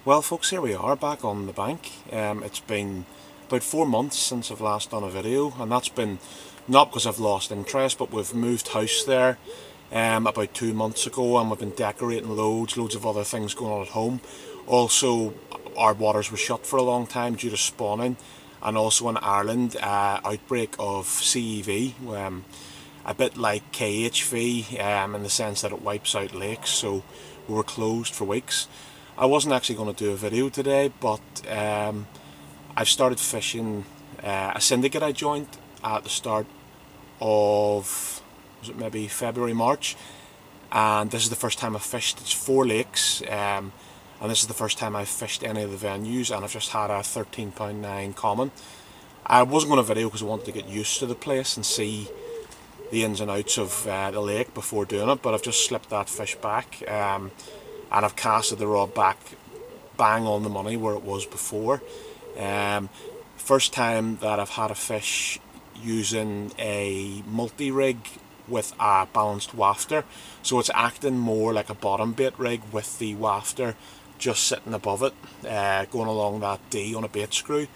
Well folks, here we are back on the bank. It's been about 4 months since I've last done a video, and that's been not because I've lost interest, but we've moved house there about 2 months ago, and we've been decorating loads of other things going on at home. Also, our waters were shut for a long time due to spawning, and also in Ireland, outbreak of CEV, a bit like KHV in the sense that it wipes out lakes, so we were closed for weeks. I wasn't actually going to do a video today, but I've started fishing a syndicate I joined at the start of, was it maybe February, March, and this is the first time I've fished. It's 4 lakes, and this is the first time I've fished any of the venues, and I've just had a £13.9 common. I wasn't going to video because I wanted to get used to the place and see the ins and outs of the lake before doing it, but I've just slipped that fish back. And I've casted the rod back bang on the money where it was before. First time that I've had a fish using a multi-rig with a balanced wafter, so it's acting more like a bottom bait rig with the wafter just sitting above it, going along that D on a bait screw.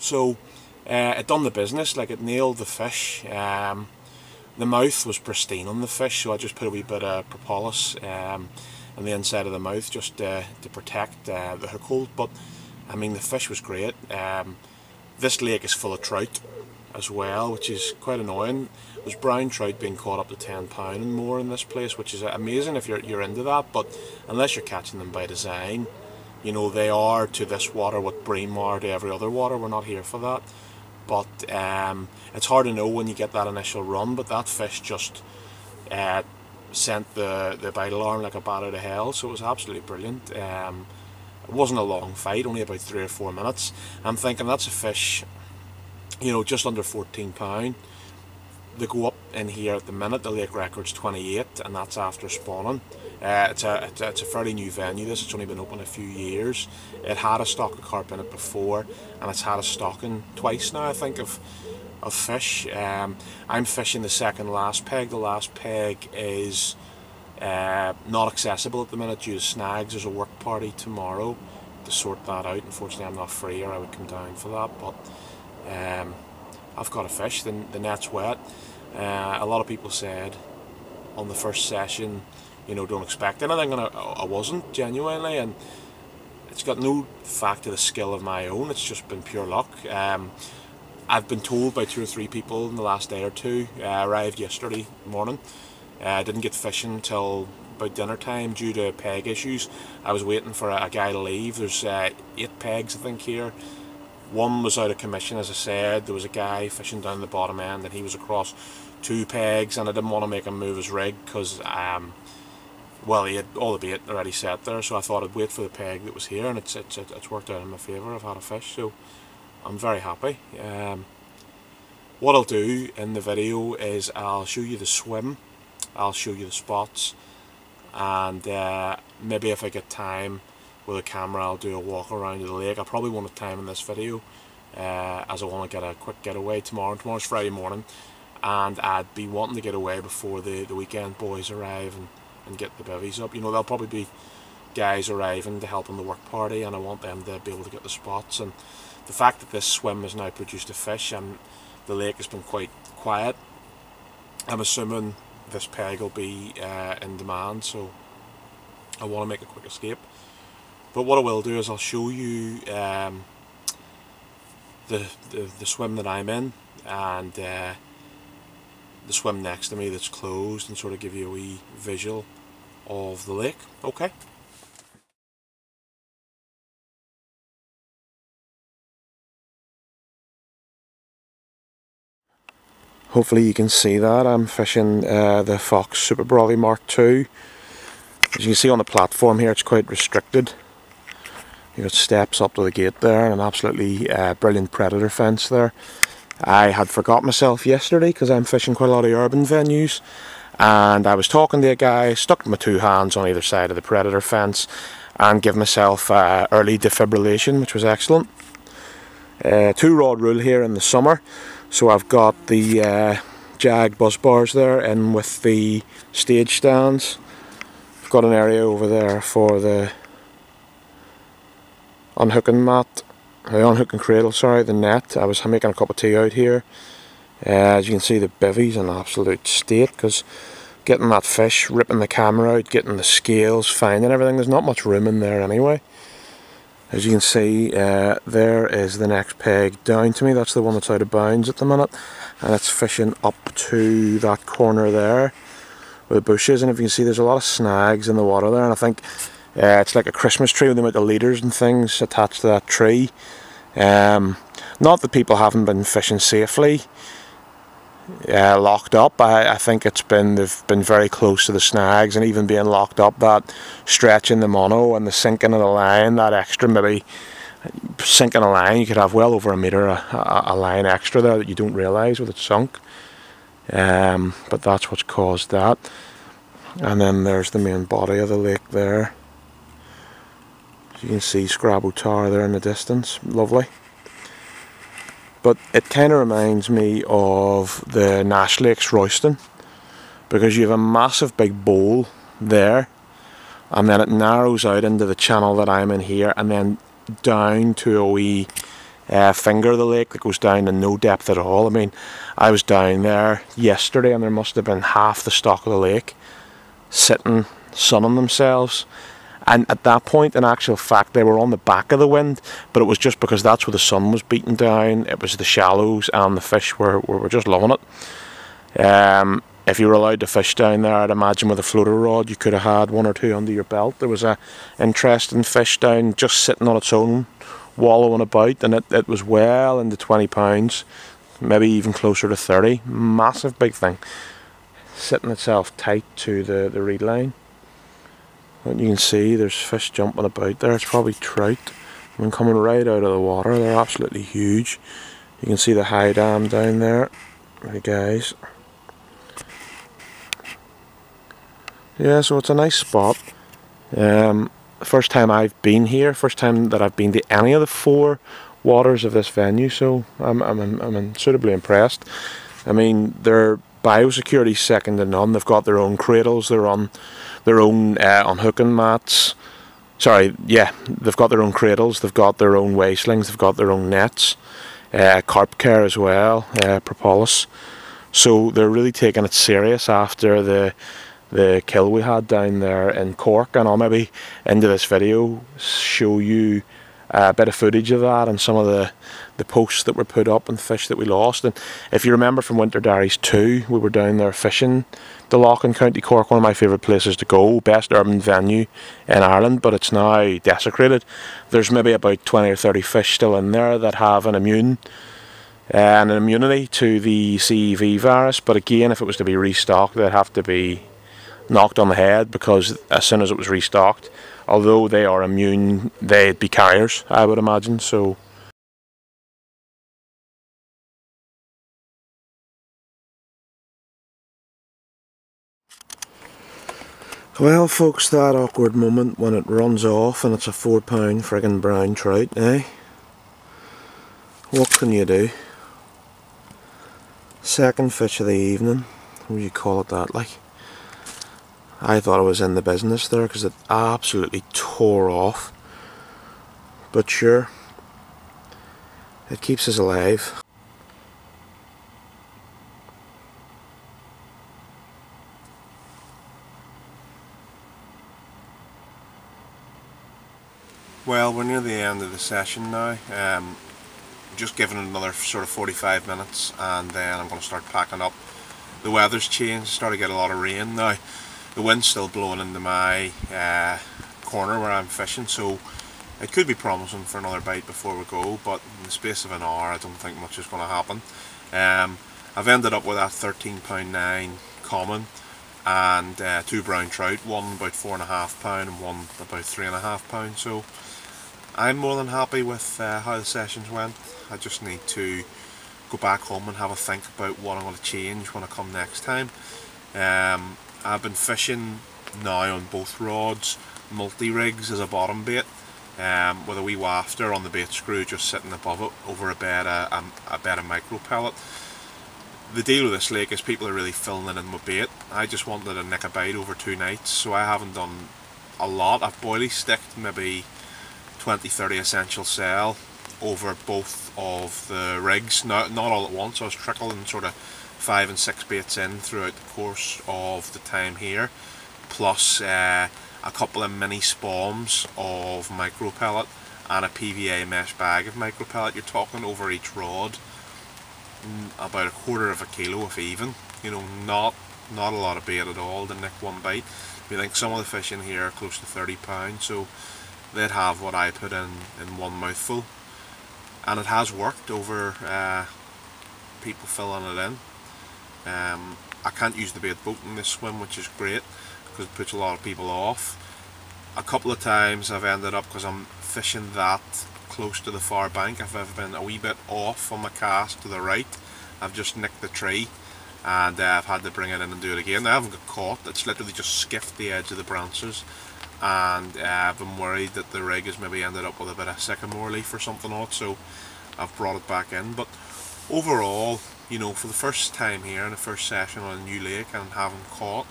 So it done the business, like it nailed the fish. The mouth was pristine on the fish, so I just put a wee bit of propolis on the inside of the mouth just to protect the hook hold. But I mean, the fish was great. This lake is full of trout as well, which is quite annoying. There's brown trout being caught up to £10 and more in this place, which is amazing if you're into that, but unless you're catching them by design, you know, they are to this water what bream are to every other water. We're not here for that. But it's hard to know when you get that initial run, but that fish just sent the bite alarm like a bat out of hell, so it was absolutely brilliant. It wasn't a long fight, only about 3 or 4 minutes. I'm thinking that's a fish, you know, just under £14. They go up in here at the minute, the lake record's 28, and that's after spawning. It's a fairly new venue, this. It's only been open a few years. It had a stock of carp in it before, and it's had a stocking twice now, I think, of fish. I'm fishing the second last peg. The last peg is not accessible at the minute due to snags. There's a work party tomorrow to sort that out. Unfortunately, I'm not free, or I would come down for that, but I've got a fish. The net's wet. A lot of people said on the first session, you know, don't expect anything, and I wasn't, genuinely, and it's got no fact to the skill of my own. It's just been pure luck. I've been told by 2 or 3 people in the last day or two. I arrived yesterday morning. I didn't get fishing until about dinner time due to peg issues. I was waiting for a guy to leave. There's 8 pegs, I think, here. One was out of commission, as I said. There was a guy fishing down the bottom end, and he was across 2 pegs, and I didn't want to make him move his rig because well, he had all the bait already set there, so I thought I'd wait for the peg that was here, and it's worked out in my favour. I've had a fish, so I'm very happy. What I'll do in the video is I'll show you the swim, I'll show you the spots, and maybe if I get time with a camera I'll do a walk around the lake. I probably won't have time in this video as I want to get a quick getaway tomorrow. Tomorrow's Friday morning, and I'd be wanting to get away before the weekend boys arrive and get the bevies up. You know, there'll probably be guys arriving to help on the work party, and I want them to be able to get the spots. And the fact that this swim has now produced a fish and the lake has been quite quiet, I'm assuming this peg will be in demand, so I want to make a quick escape. But what I will do is I'll show you the swim that I'm in, and the swim next to me that's closed, and sort of give you a wee visual of the lake. Okay. Hopefully you can see that. I'm fishing the Fox Super Brolly Mark II. As you can see on the platform here, it's quite restricted. You've got steps up to the gate there, and an absolutely brilliant predator fence there. I had forgot myself yesterday because I'm fishing quite a lot of urban venues, and I was talking to a guy, stuck my 2 hands on either side of the predator fence and give myself early defibrillation, which was excellent. 2 rod rule here in the summer, so I've got the Jag buzz bars there in with the stage stands. I've got an area over there for the unhooking mat, unhooking cradle, sorry, the net. I was making a cup of tea out here. As you can see, the bivvy's in absolute state because getting that fish, ripping the camera out, getting the scales, finding everything, there's not much room in there anyway. As you can see, there is the next peg down to me. That's the one that's out of bounds at the minute, and it's fishing up to that corner there where the bush is. And if you can see, there's a lot of snags in the water there, and I think it's like a Christmas tree with the amount of leaders and things attached to that tree. Not that people haven't been fishing safely, locked up. I think they've been very close to the snags, and even being locked up, that stretching the mono and the sinking of the line, that extra, maybe sinking a line, you could have well over a metre a line extra there that you don't realise with it sunk. But that's what's caused that. And then there's the main body of the lake there. As you can see, Scrabble Tower there in the distance, lovely. But it kind of reminds me of the Nash Lakes Royston, because you have a massive big bowl there, and then it narrows out into the channel that I'm in here, and then down to a wee finger of the lake that goes down to no depth at all. I mean, I was down there yesterday and there must have been half the stock of the lake sitting sunning themselves. And at that point, in actual fact, they were on the back of the wind, but it was just because that's where the sun was beating down. It was the shallows, and the fish were just loving it. If you were allowed to fish down there, I'd imagine with a floater rod, you could have had one or two under your belt. There was a interesting fish down, just sitting on its own, wallowing about, and it was well into 20 pounds, maybe even closer to 30. Massive big thing, sitting itself tight to the reed line. And you can see there's fish jumping about there. It's probably trout. I mean, coming right out of the water. They're absolutely huge. You can see the high dam down there. Right, guys. Yeah, so it's a nice spot. First time I've been here. First time that I've been to any of the 4 waters of this venue. So I'm suitably impressed. I mean, they're Biosecurity second to none. They've got their own cradles. They're on their own unhooking mats. Sorry, yeah, they've got their own cradles. They've got their own weigh slings. They've got their own nets. Carp care as well. Propolis. So they're really taking it serious after the kill we had down there in Cork. And I'll maybe into this video show you a bit of footage of that and some of the posts that were put up and fish that we lost. And if you remember from Winter Diaries 2, we were down there fishing the lough in County Cork, one of my favourite places to go, best urban venue in Ireland, but it's now desecrated. There's maybe about 20 or 30 fish still in there that have an immunity to the CEV virus, but again, if it was to be restocked, they'd have to be knocked on the head, because as soon as it was restocked, although they are immune, they'd be carriers, I would imagine. So well, folks, that awkward moment when it runs off and it's a 4-pound friggin' brown trout, eh? What can you do? Second fish of the evening, what do you call it that, like? I thought I was in the business there because it absolutely tore off. But sure, it keeps us alive. Well, we're near the end of the session now. Just giving it another sort of 45 minutes and then I'm going to start packing up. The weather's changed, started to get a lot of rain now. The wind's still blowing into my corner where I'm fishing, so it could be promising for another bite before we go, but in the space of an hour I don't think much is going to happen. I've ended up with that 13.9 common and 2 brown trout, one about 4.5 pound and one about 3.5 pound, so I'm more than happy with how the sessions went. I just need to go back home and have a think about what I'm going to change when I come next time. I've been fishing now on both rods, multi-rigs as a bottom bait, with a wee wafter on the bait screw just sitting above it over a bed of micro pellet. The deal with this lake is people are really filling it in with bait. I just wanted to nick a bite over 2 nights, so I haven't done a lot. I've boilie sticked maybe 20-30 essential cell over both of the rigs, not all at once. I was trickling sort of 5 and 6 baits in throughout the course of the time here, plus a couple of mini spawns of micro pellet and a PVA mesh bag of micro pellet. You're talking over each rod about a quarter of a kilo if even, you know, not a lot of bait at all to nick one bite. I think some of the fish in here are close to 30 pounds, so they'd have what I put in one mouthful, and it has worked over people filling it in. I can't use the bait boat in this swim, which is great because it puts a lot of people off. A couple of times I've ended up, because I'm fishing that close to the far bank, if I've been a wee bit off on my cast to the right, I've just nicked the tree, and I've had to bring it in and do it again. I haven't got caught, it's literally just skiffed the edge of the branches, and I've been worried that the rig has maybe ended up with a bit of sycamore leaf or something on it, so I've brought it back in. But overall, you know, for the first time here in the first session on a new lake and having caught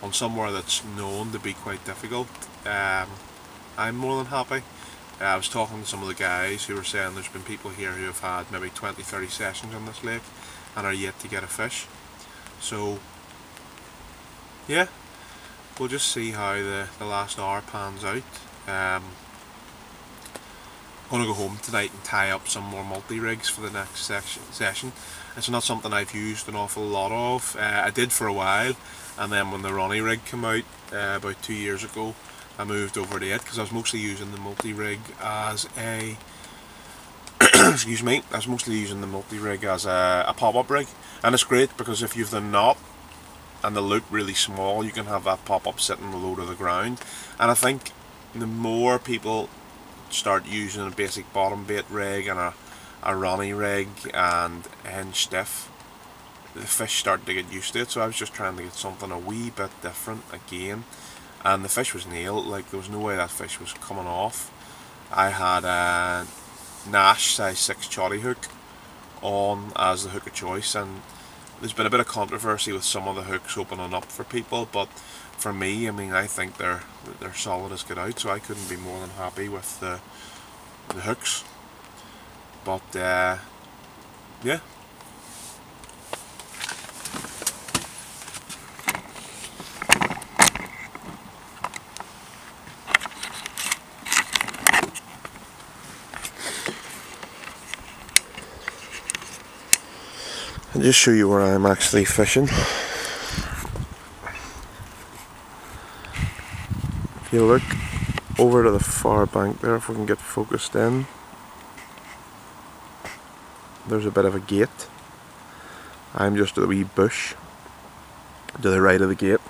on somewhere that's known to be quite difficult, I'm more than happy. I was talking to some of the guys who were saying there's been people here who have had maybe 20-30 sessions on this lake and are yet to get a fish. So yeah, we'll just see how the last hour pans out. I'm going to go home tonight and tie up some more multi-rigs for the next session. It's not something I've used an awful lot of. I did for a while, and then when the Ronnie rig came out about 2 years ago, I moved over to it because I was mostly using the multi-rig as a excuse me, I was mostly using the multi-rig as a pop-up rig, and it's great because if you've the knot and the loop really small, you can have that pop-up sitting low to the ground. And I think the more people start using a basic bottom bait rig and a Ronnie rig and hinge stiff, the fish start to get used to it. So I was just trying to get something a wee bit different again, and the fish was nailed. Like, there was no way that fish was coming off. I had a Nash size 6 chatty hook on as the hook of choice, and there's been a bit of controversy with some of the hooks opening up for people, but for me, I mean, I think they're solid as get out, so I couldn't be more than happy with the hooks. But yeah. I'll just show you where I'm actually fishing. If you look over to the far bank there, if we can get focused in, there's a bit of a gate. I'm just at a wee bush to the right of the gate.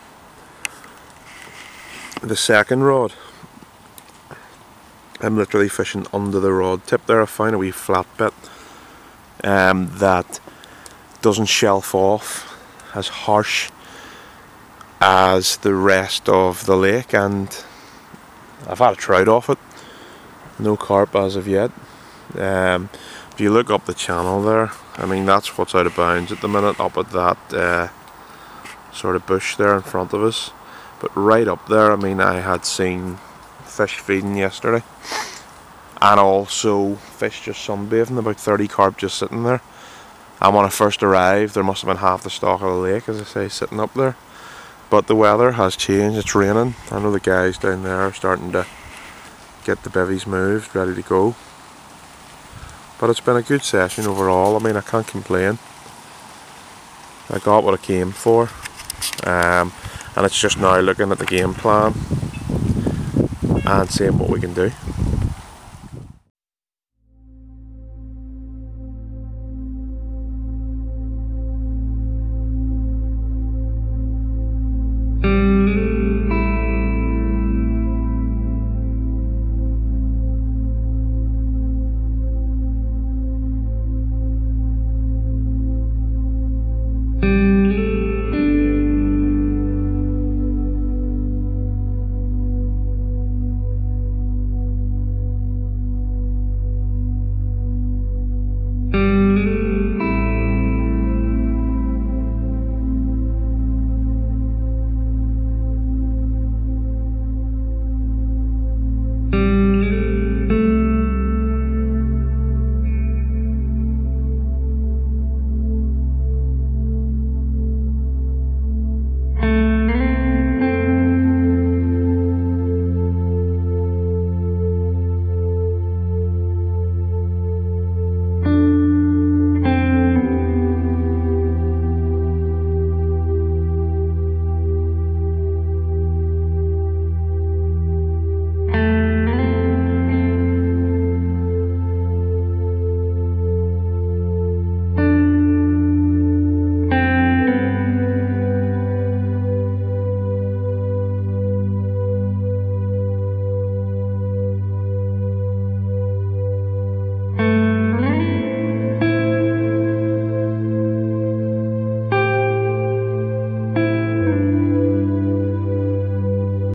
The second rod, I'm literally fishing under the rod tip there. I found a wee flat bit that doesn't shelf off as harsh as the rest of the lake, and I've had a trout off it. No carp as of yet. If you look up the channel there, I mean, that's what's out of bounds at the minute, up at that sort of bush there in front of us. But right up there, I mean, I had seen fish feeding yesterday, and also fish just sunbathing, about 30 carp just sitting there. And when I first arrived, there must have been half the stock of the lake, as I say, sitting up there. But the weather has changed, it's raining. I know the guys down there are starting to get the bevies moved, ready to go. But it's been a good session overall. I mean, I can't complain. I got what I came for. And it's just now looking at the game plan and seeing what we can do.